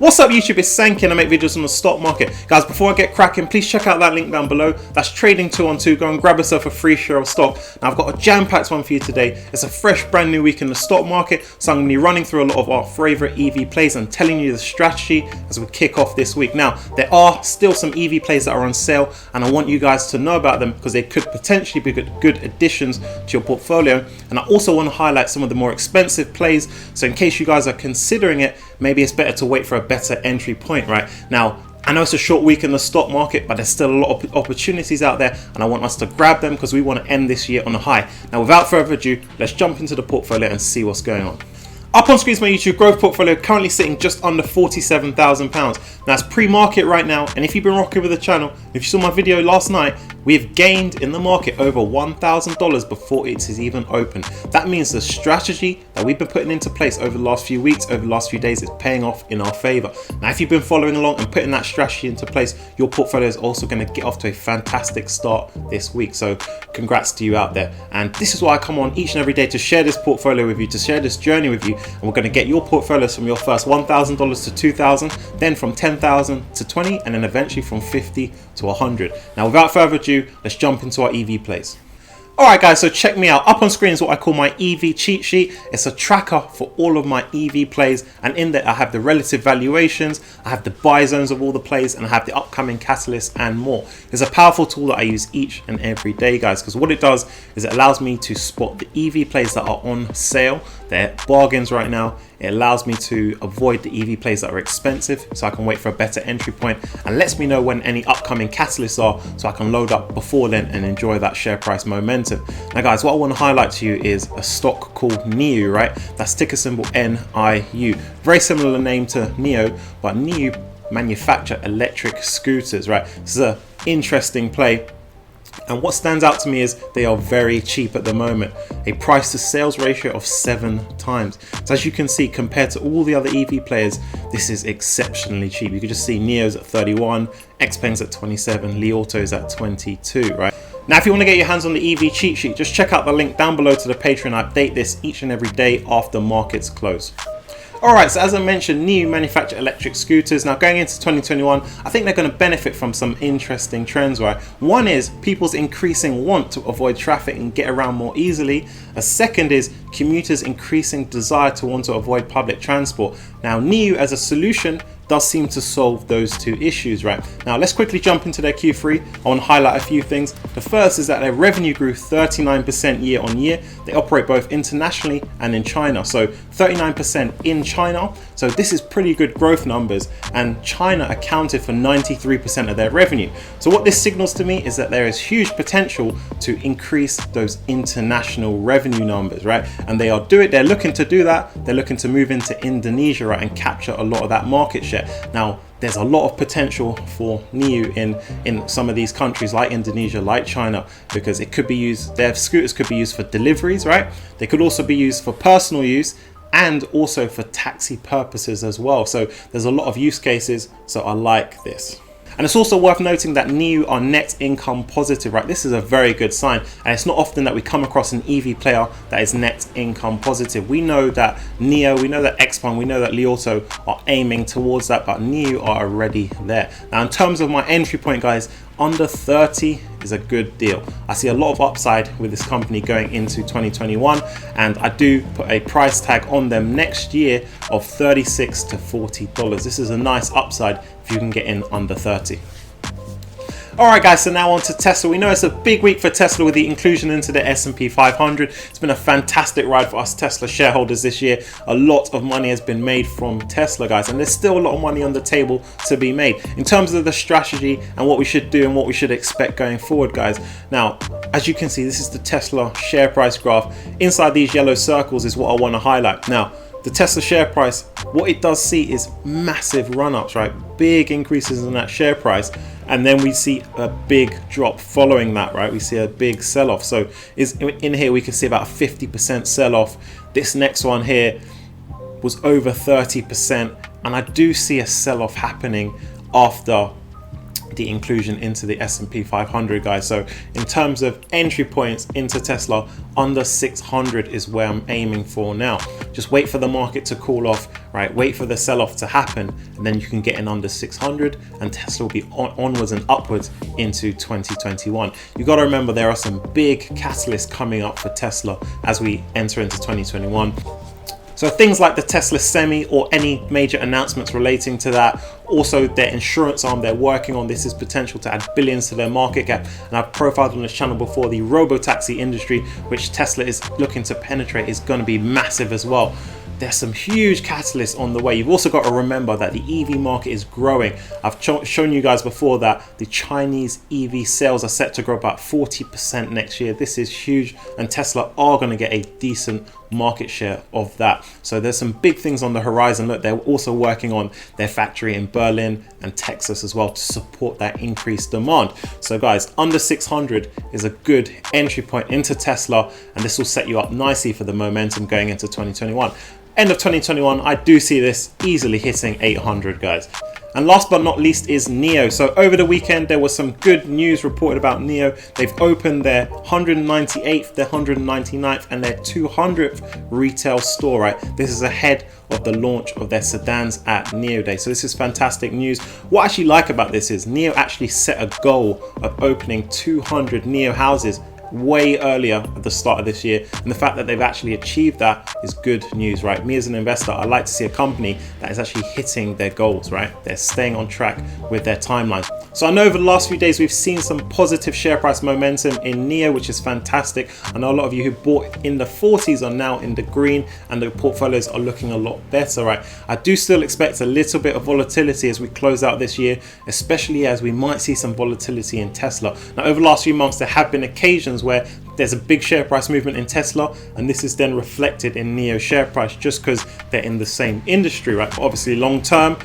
What's up YouTube, it's Sanky and I make videos on the stock market. Guys, before I get cracking, please check out that link down below. That's Trading 212, go and grab yourself a free share of stock. Now I've got a jam-packed one for you today. It's a fresh brand new week in the stock market, so I'm going to be running through a lot of our favourite EV plays and telling you the strategy as we kick off this week. Now there are still some EV plays that are on sale and I want you guys to know about them because they could potentially be good additions to your portfolio. And I also want to highlight some of the more expensive plays, so in case you guys are considering it, maybe it's better to wait for a better entry point. Right now, I know it's a short week in the stock market, but there's still a lot of opportunities out there and I want us to grab them because we want to end this year on a high. Now without further ado, let's jump into the portfolio and see what's going on. Up on screen is my YouTube growth portfolio, currently sitting just under £47,000. Now it's pre-market right now, and if you've been rocking with the channel, if you saw my video last night, we have gained in the market over $1,000 before it is even open. That means the strategy that we've been putting into place over the last few weeks, over the last few days, is paying off in our favor. Now if you've been following along and putting that strategy into place, your portfolio is also going to get off to a fantastic start this week. So congrats to you out there. And this is why I come on each and every day to share this portfolio with you, to share this journey with you. And we're going to get your portfolios from your first $1,000 to $2,000, then from $10,000 to $20,000, and then eventually from $50,000 to $100,000. Now without further ado, let's jump into our EV plays. Alright guys, so check me out. Up on screen is what I call my EV cheat sheet. It's a tracker for all of my EV plays, and in there I have the relative valuations, I have the buy zones of all the plays, and I have the upcoming catalysts and more. It's a powerful tool that I use each and every day, guys, because what it does is it allows me to spot the EV plays that are on sale. They're bargains right now. It allows me to avoid the EV plays that are expensive, so I can wait for a better entry point, and lets me know when any upcoming catalysts are, so I can load up before then and enjoy that share price momentum. Now guys, what I want to highlight to you is a stock called NIU, right? That's ticker symbol NIU. Very similar name to NIO, but NIU manufacture electric scooters, right? This is an interesting play. And what stands out to me is they are very cheap at the moment. A price to sales ratio of 7 times. So as you can see, compared to all the other EV players, this is exceptionally cheap. You can just see NIO's at 31, XPeng's at 27, Li Auto's at 22, right? Now if you want to get your hands on the EV cheat sheet, just check out the link down below to the Patreon. I update this each and every day after markets close. Alright, so as I mentioned, NIU manufacture electric scooters. Now going into 2021, I think they're going to benefit from some interesting trends, right? One is people's increasing want to avoid traffic and get around more easily. A second is commuters' increasing desire to want to avoid public transport. Now NIU as a solution does seem to solve those two issues, right? Now let's quickly jump into their Q3. I want to highlight a few things. The first is that their revenue grew 39% year on year. They operate both internationally and in China. So 39% in China. So this is pretty good growth numbers, and China accounted for 93% of their revenue. So what this signals to me is that there is huge potential to increase those international revenue numbers, right? And they're looking to do that. They're looking to move into Indonesia, right, and capture a lot of that market share. Now there's a lot of potential for NIU in some of these countries like Indonesia, like China, because it could be used, their scooters could be used for deliveries, right? They could also be used for personal use and also for taxi purposes as well. So there's a lot of use cases, so I like this. And it's also worth noting that NIU are net income positive, right? This is a very good sign, and it's not often that we come across an EV player that is net income positive. We know that NIO, we know that XPeng, we know that Li Auto are aiming towards that, but NIU are already there. Now in terms of my entry point, guys, under 30 is a good deal. I see a lot of upside with this company going into 2021, and I do put a price tag on them next year of $36 to $40. This is a nice upside if you can get in under 30. Alright guys, so now on to Tesla. We know it's a big week for Tesla with the inclusion into the S&P 500. It's been a fantastic ride for us Tesla shareholders this year. A lot of money has been made from Tesla, guys, and there's still a lot of money on the table to be made in terms of the strategy and what we should do and what we should expect going forward, guys. Now, as you can see, this is the Tesla share price graph. Inside these yellow circles is what I want to highlight. Now, the Tesla share price, what it does see is massive run-ups, right? Big increases in that share price, and then we see a big drop following that, right? We see a big sell-off. So in here we can see about a 50% sell-off. This next one here was over 30%, and I do see a sell-off happening after the inclusion into the S&P 500, guys. So in terms of entry points into Tesla, under 600 is where I'm aiming for now. Just wait for the market to cool off, right? Wait for the sell-off to happen, and then you can get in under 600, and Tesla will be onwards and upwards into 2021. You got to remember there are some big catalysts coming up for Tesla as we enter into 2021. So things like the Tesla Semi or any major announcements relating to that. Also their insurance arm they're working on. This is potential to add billions to their market cap. And I've profiled on this channel before, the robo-taxi industry, which Tesla is looking to penetrate, is going to be massive as well. There's some huge catalysts on the way. You've also got to remember that the EV market is growing. I've shown you guys before that the Chinese EV sales are set to grow about 40% next year. This is huge, and Tesla are going to get a decent market share of that. So there's some big things on the horizon. Look, they're also working on their factory in Berlin and Texas as well to support that increased demand. So guys, under 600 is a good entry point into Tesla, and this will set you up nicely for the momentum going into 2021. End of 2021, I do see this easily hitting 800, guys. And last but not least is NIO. So over the weekend, there was some good news reported about NIO. They've opened their 198th, their 199th, and their 200th retail store, right? This is ahead of the launch of their sedans at NIO Day. So this is fantastic news. What I actually like about this is NIO actually set a goal of opening 200 NIO houses way earlier at the start of this year, and the fact that they've actually achieved that is good news, right? Me as an investor, I like to see a company that is actually hitting their goals, right? They're staying on track with their timeline. So I know over the last few days we've seen some positive share price momentum in NIO, which is fantastic. I know a lot of you who bought in the 40s are now in the green, and the portfolios are looking a lot better, right? I do still expect a little bit of volatility as we close out this year, especially as we might see some volatility in Tesla. Now over the last few months there have been occasions where there's a big share price movement in Tesla, and this is then reflected in NIO share price just because they're in the same industry, right? But obviously long term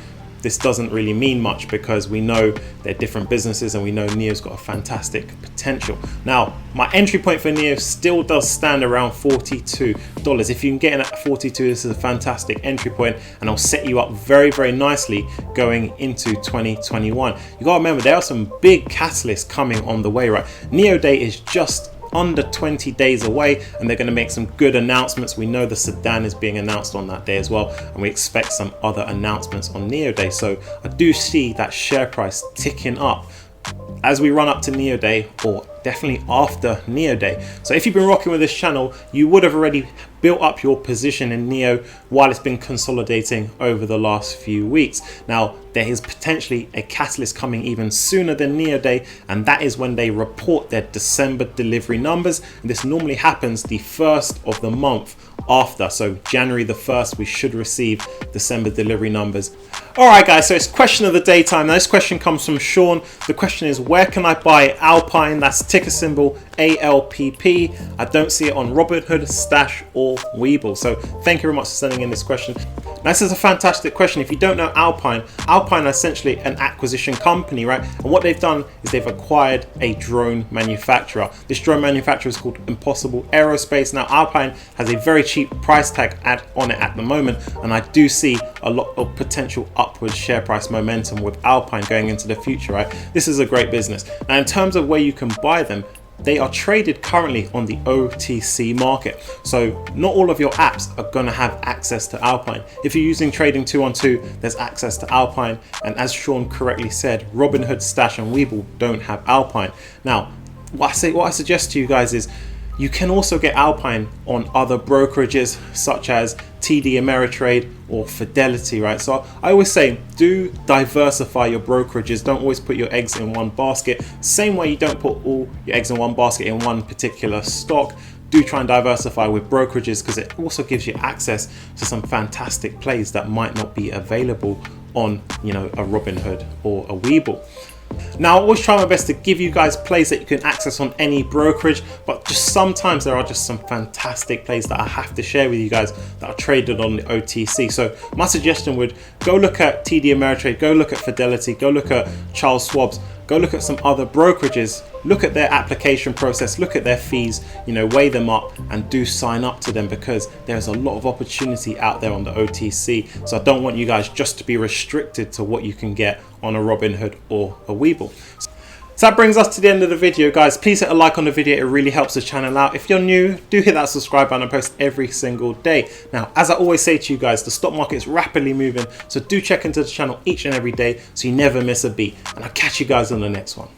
this doesn't really mean much because we know they're different businesses, and we know NIO's got a fantastic potential. Now my entry point for NIO still does stand around $42. If you can get in at 42, this is a fantastic entry point, and I'll set you up very, very nicely going into 2021. You gotta remember there are some big catalysts coming on the way, right? NIO Day is just under 20 days away, and they're going to make some good announcements. We know the sedan is being announced on that day as well, and we expect some other announcements on NIO Day. So I do see that share price ticking up as we run up to NIO Day, or definitely after NIO Day. So if you've been rocking with this channel, you would have already built up your position in NIO while it's been consolidating over the last few weeks. Now there is potentially a catalyst coming even sooner than NIO Day, and that is when they report their December delivery numbers, and this normally happens the first of the month after. So January the 1st we should receive December delivery numbers. Alright guys, so it's question of the day time. Now this question comes from Sean. The question is, where can I buy Alpine? That's ticker symbol ALPP. I don't see it on Robinhood, Stash or Webull. So thank you very much for sending in this question. Now this is a fantastic question. If you don't know Alpine are essentially an acquisition company, right? And what they've done is they've acquired a drone manufacturer. This drone manufacturer is called Impossible Aerospace. Now Alpine has a very cheap price tag on it at the moment, and I do see a lot of potential upward share price momentum with Alpine going into the future, right? This is a great business. Now in terms of where you can buy them, they are traded currently on the OTC market. So not all of your apps are going to have access to Alpine. If you're using Trading 212, there's access to Alpine. And as Sean correctly said, Robinhood, Stash and Webull don't have Alpine. Now, what I suggest to you guys is you can also get Alpine on other brokerages such as TD Ameritrade or Fidelity, right? So I always say, do diversify your brokerages. Don't always put your eggs in one basket. Same way you don't put all your eggs in one basket in one particular stock. Do try and diversify with brokerages, because it also gives you access to some fantastic plays that might not be available on, you know, a Robinhood or a Webull. Now I always try my best to give you guys plays that you can access on any brokerage, but just sometimes there are just some fantastic plays that I have to share with you guys that are traded on the OTC. So my suggestion would go look at TD Ameritrade, go look at Fidelity, go look at Charles Schwab's, go look at some other brokerages. look at their application process, look at their fees, you know, weigh them up and do sign up to them, because there's a lot of opportunity out there on the OTC. So I don't want you guys just to be restricted to what you can get on a Robinhood or a Webull. So that brings us to the end of the video, guys. Please hit a like on the video, it really helps the channel out. If you're new, do hit that subscribe button. I post every single day. Now, as I always say to you guys, the stock market is rapidly moving, so do check into the channel each and every day so you never miss a beat. And I'll catch you guys on the next one.